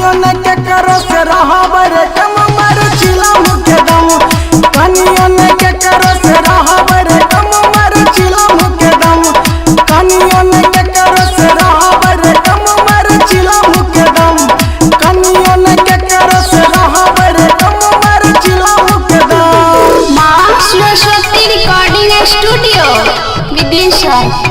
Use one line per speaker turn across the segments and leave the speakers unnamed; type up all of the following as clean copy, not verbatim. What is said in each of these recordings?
कनियों ने के करो से रहबर कम मर चिलम के दम। कनियों ने के करो से रहबर कम मर चिलम के दम। कनियों ने के करो से रहबर कम मर चिलम के दम। कनियों ने के करो से रहबर कम मर चिलम के दम।
माँ सरस्वती रिकॉर्डिंग स्टूडियो विदेशर।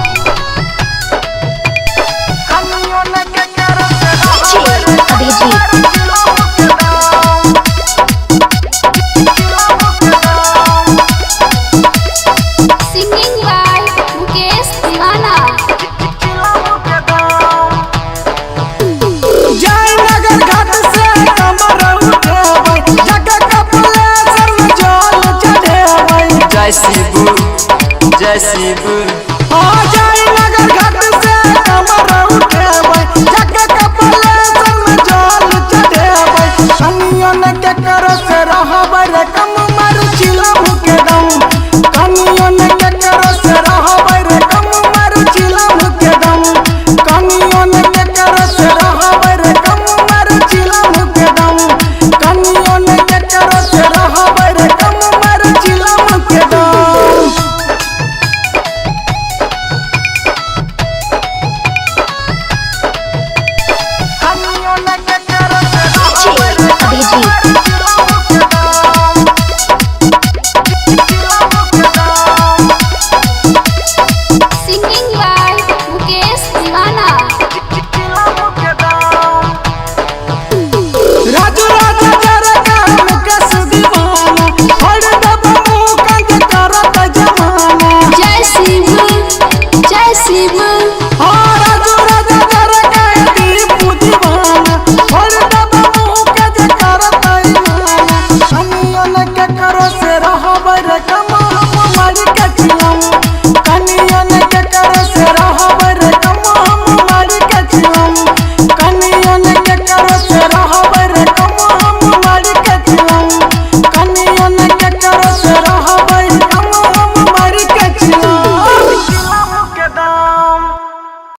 जय शिव
जाई नगर घाट से कमर उठेबै जग कपलेश्वर में जल चढ़ेबै। कनियों ने के करो से रहबर कम मर चिलम के दम। कनियों ने के करो से रहबर कम मर चिलम के दम। कनियों ने के करो से रहबर कम मर चिलम के दम। कनियों ने के करो से रहबर कम मर चिलम के दम।
सिंगिंग बाय मुकेश दीवाना।